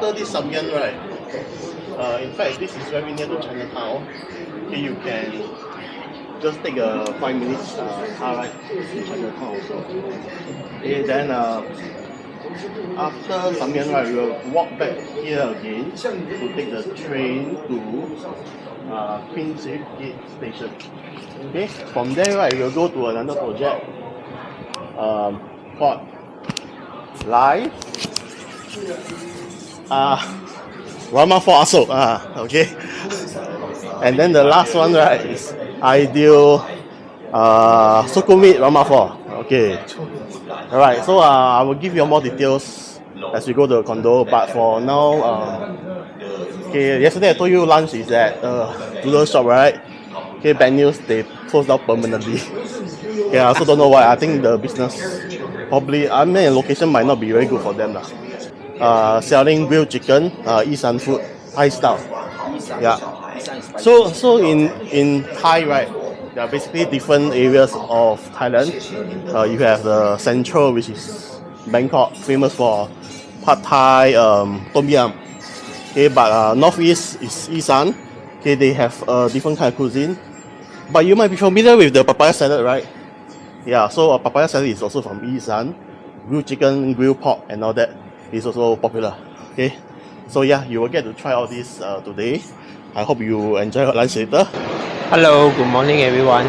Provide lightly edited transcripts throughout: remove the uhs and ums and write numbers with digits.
after this Samyan, right? In fact, this is very near to Chinatown. Okay, you can just take a 5 minutes car ride to Chinatown also. Okay, then after Samyan, right, we will walk back here again to take the train to Queen's Gate Station. Okay, from there, right, we'll go to another project called Live Rama for Asok. Okay, and then the last one, right, is Ideal Sukhumvit Rama 4. Okay. Alright, so I will give you more details as we go to the condo, but for now, okay, yesterday I told you lunch is at noodle shop, right? Okay, bad news, they closed down permanently. Okay, I also don't know why. I think the business probably, I mean, location might not be very good for them. Selling grilled chicken, Isan food, Thai style. Yeah. So in Thai, right? There are basically different areas of Thailand. You have the central, which is Bangkok, famous for Pad Thai, Tom Yum. Okay, but northeast is Isan. Okay, they have different kind of cuisine. But you might be familiar with the papaya salad, right? Yeah, so papaya salad is also from Isan. Grilled chicken, grilled pork, and all that is also popular. Okay, so yeah, you will get to try all this today. I hope you enjoy your lunch later. Hello, good morning everyone.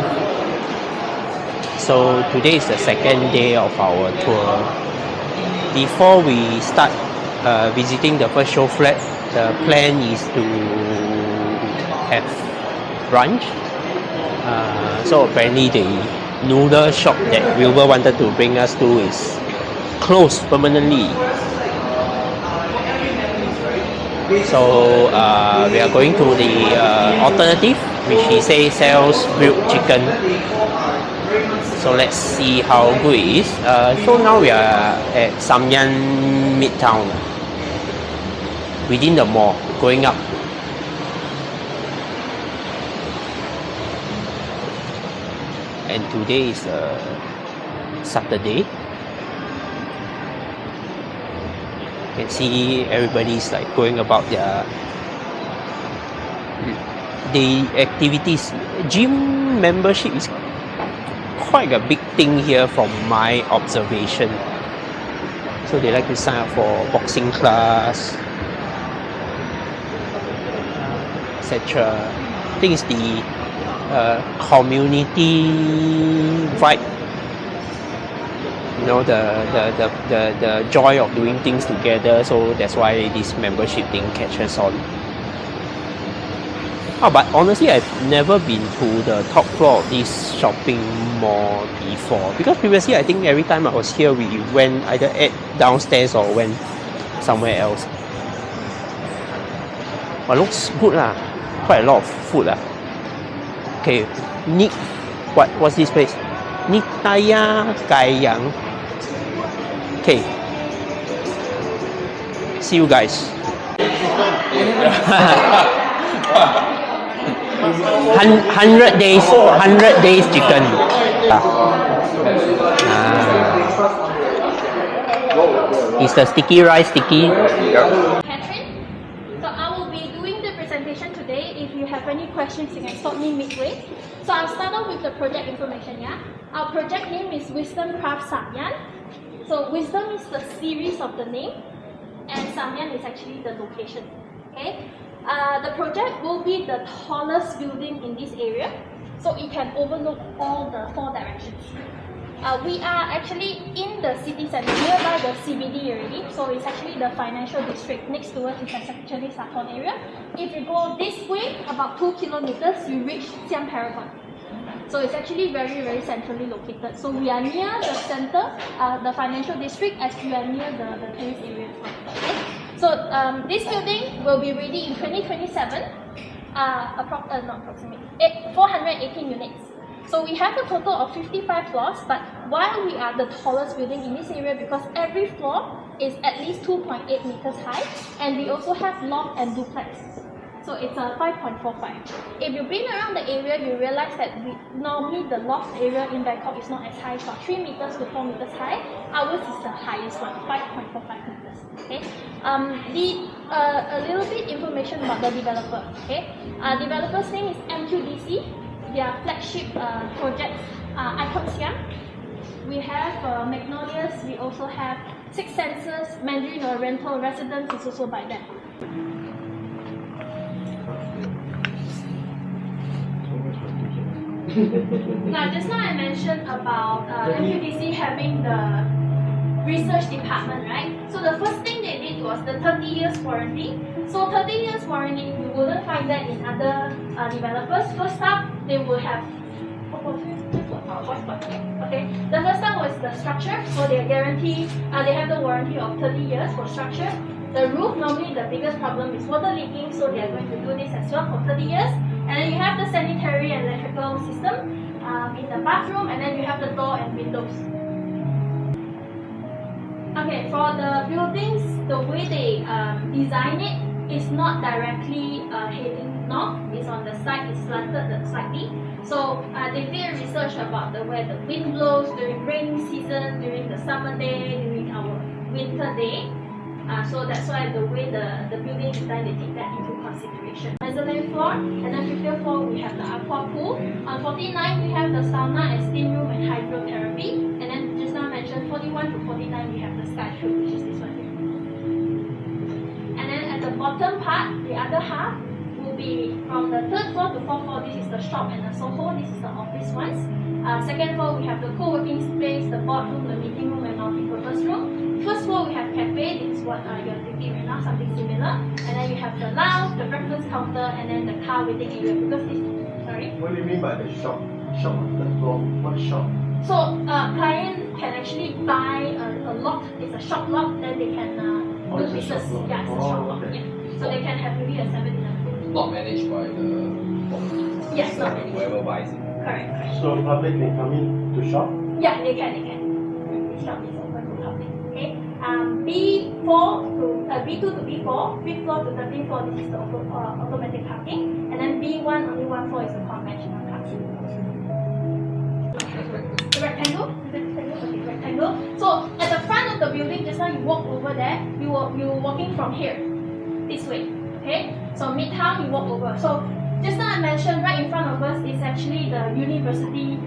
So today is the second day of our tour. Before we start visiting the first show flat, the plan is to have brunch. So apparently the noodle shop that Wilbur wanted to bring us to is closed permanently. So we are going to the alternative, which he says sells grilled chicken. So let's see how good it is. So now we are at Samyan Mitrtown, within the mall, going up. And today is Saturday. You can see everybody's like going about their day activities. Gym membership is quite a big thing here from my observation. So they like to sign up for boxing class, etc. I think it's the community vibe. You know, the joy of doing things together, so that's why this membership thing catches on. But honestly, I've never been to the top floor of this shopping mall before, because previously I think every time I was here we went either downstairs or went somewhere else. But looks good lah, quite a lot of food lah. Okay, what's this place? Nittaya Gaiyang. Okay, see you guys. 100 days chicken. Is the sticky rice sticky? Catherine, so I will be doing the presentation today. If you have any questions, you can stop me midway. So I'll start off with the project information. Yeah, our project name is Whizdom Craftz Samyan. So Whizdom is the series of the name, and Samyan is actually the location. Okay. The project will be the tallest building in this area, so it can overlook all the 4 directions. We are actually in the city center, nearby the CBD already, so it's actually the financial district. Next to us is actually Sathon area. If you go this way, about 2 kilometers, you reach Siam Paragon. So it's actually very, very centrally located. So we are near the center, the financial district, as we are near the tourist area as well. Okay? So this building will be ready in 2027, 418 units. So we have a total of 55 floors, but while we are the tallest building in this area, because every floor is at least 2.8 meters high, and we also have loft and duplex. So it's a 5.45. If you've been around the area, you realize that normally the loft area in Bangkok is not as high, it's about 3 meters to 4 meters high. Ours is the highest one, 5.45 meters. Okay. The a little bit information about the developer. Okay, developer's name is MQDC. Their flagship project, Icon Siam. We have Magnolias. We also have Six Senses, Mandarin Oriental. Residence is also by them. Now, just now I mentioned about MQDC having the research department, right? So the first thing they did was the 30 years warranty. So 30 years warranty, you wouldn't find that in other developers. First up, they will have okay. The first one was the structure, so they guarantee they have the warranty of 30 years for structure. The roof, normally the biggest problem is water leaking, so they are going to do this as well for 30 years. And then you have the sanitary and electrical system in the bathroom, and then you have the door and windows. Okay, for the buildings, the way they design it is not directly heading north. It's on the side, it's slanted slightly. So they did research about where the wind blows during rainy season, during the summer day, during our winter day. So that's why the way the building design, they take that into consideration. Mezzanine floor, and then 50th floor we have the aqua pool. On 49 we have the sauna and steam room and hydrotherapy. And then just now mentioned 41 to 49 we have the sky show, which is this one here. And then at the bottom part, the other half will be from the 3rd floor to 4th floor. This is the shop and the Soho. This is the office ones. 2nd floor we have the co-working space, the boardroom, the meeting room and multi-purpose room. 1st floor we have cafe. This is what you're thinking right now, something similar. And then you have the lounge, the breakfast counter, and then the car waiting area. Because this, sorry. What do you mean by the shop? Shop on the floor. What shop? So client can actually buy a lot. It's a shop lot. Then they can do business. Yeah, it's a shop lot. Okay. Yeah. So they can have maybe a 7-Eleven. Not managed by the Yes, not managed. whoever buys it. Correct. So public can come in to shop? Yeah, they can. The shop is open to public. Okay. B2 to B4, 5th floor to 13th floor. This is the automatic parking, and then B1 only 1 floor is the conventional parking. The rectangle, okay, rectangle. So at the front of the building, just now you walk over there, you were walking from here, this way. Okay. So Mitrtown, you walk over. So just now I mentioned right in front of us is actually the university,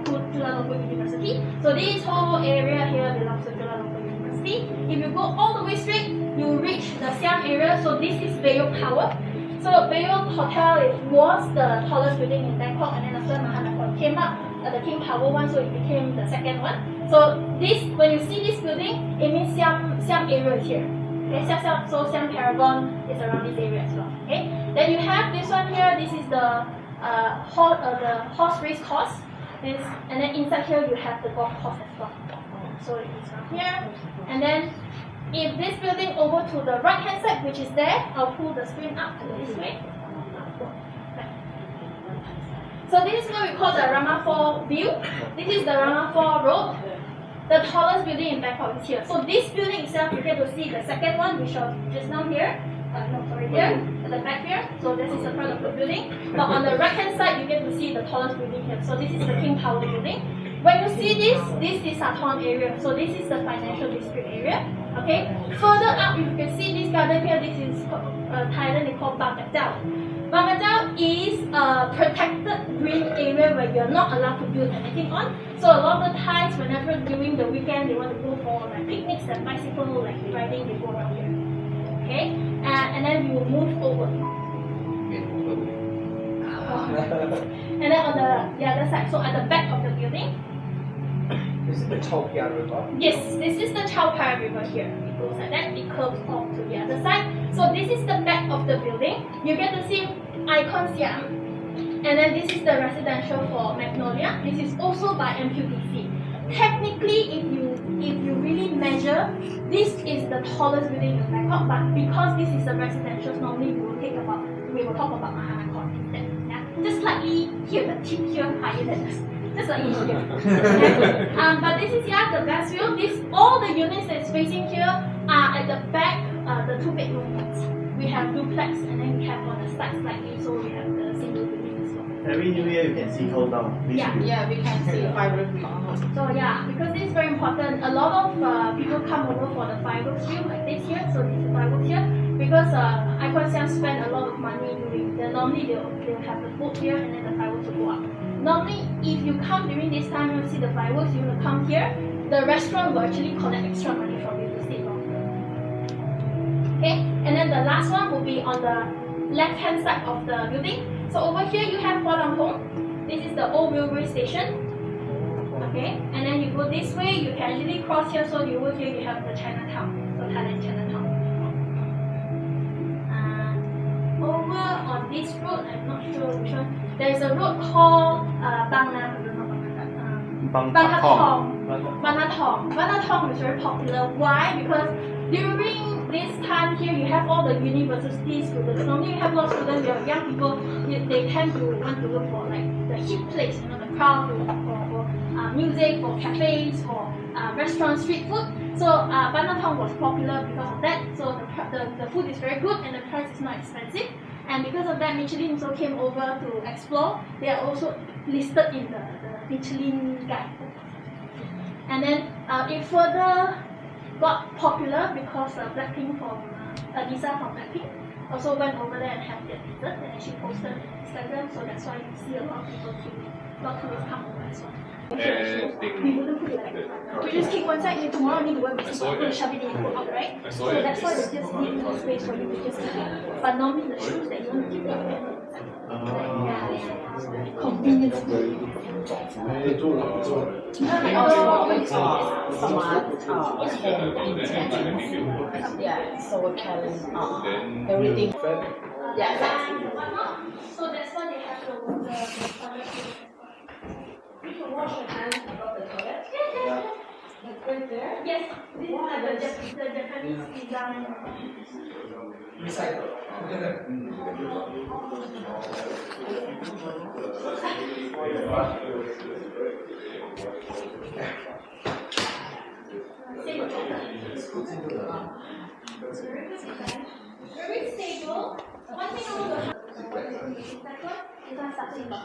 Chulalongkorn University. So this whole area here belongs to Chulalongkorn University. If you go all the way straight, you reach the Siam area. So this is Bayok Tower. So Bayok Hotel was the tallest building in Bangkok, and then after Mahanakhon came up, the King Power one, so it became the second one. So this, when you see this building, it means Siam area is here. Okay, so Siam Paragon is around this area as well. Okay, then you have this one here. This is the horse race course. And then inside here you have the golf course as well. So it is from here. And then if this building over to the right hand side, which is there, I'll pull the screen up to this way. So this is what we call the Rama 4 view. This is the Rama 4 road. The tallest building in Bangkok is here. So this building itself, you get to see the second one, which was just now here. Here, at the back here. So this is the front of the building. But on the right hand side, you get to see the tallest building here. So this is the King Power building. When you see this is Sathorn area. So this is the financial district area. Okay. Further up, you can see this garden here. This is Thailand. They call Bangkok. Bangkok is a protected green area where you're not allowed to build anything on. So a lot of the times, whenever during the weekend they want to go for like picnics and bicycle like riding, they go around here. Okay, and then you will move over. And then on the other side, so at the back of the building. This is the Chao Phraya River. Yes, this is the Chao Phraya River here. It goes like that, it curves off to the other side. So this is the back of the building. You get to see Icon Siam. And then this is the residential for Magnolia. This is also by MQDC. Technically, if you really measure, this is the tallest building in Bangkok, but because this is the residential, normally we will talk about Mahanakhon instead. Yeah? Just slightly here, the tip here higher than this. Just slightly here. Okay? But this is the best view. All the units that's facing here are at the back, the 2-bedroom ones. We have duplex, and then we have on the side slightly, so we have the single building as well. Every new year you can see cold down. Yeah, we can see fireworks. So yeah, because this is very important. A lot of people come over for the fireworks view like this here. So this is fireworks here. because Icon spend a lot of money doing. Normally they'll have the boat here and then the fireworks will go up. Normally, if you come during this time, you will see the fireworks. You will come here. The restaurant will actually collect extra money from you to stay longer. Okay, and then the last one will be on the left-hand side of the building. So over here you have Hong. This is the old railway station. Okay, and then you go this way, you can actually cross here. So over here you have the Chinatown, so Thailand Chinatown. Over on this road, I'm not sure which one. There is a road called Banatong is very popular. Why? Because during this time here, you have all the university students. Normally, you have a lot of students, you have young people. They tend to want to look for like the hip place, the crowd for music, for cafes, for restaurants, street food. So Banatong was popular because of that. So the food is very good and the price is not expensive. And because of that, Michelin also came over to explore. They are also listed in the Michelin guidebook. And then it further got popular because Blackpink from Lisa from Blackpink also went over there and had their dessert and she posted on Instagram. So that's why you see a lot of people queuing. A lot of tourists come over as well. We wouldn't put it like that. We just keep one side, and tomorrow need to wear with shove it in and go out, right? So that's why they just need more space for you to just keep it. But normally the shoes that you want to keep it convenience. And also with smart yeah, so we can everything. Yeah, so that's why they have the you can wash your hands above the toilet. Yeah. Like right there? Yes. This is the Japanese design. Recycle. Very stable. One thing I want to this one starts in 14.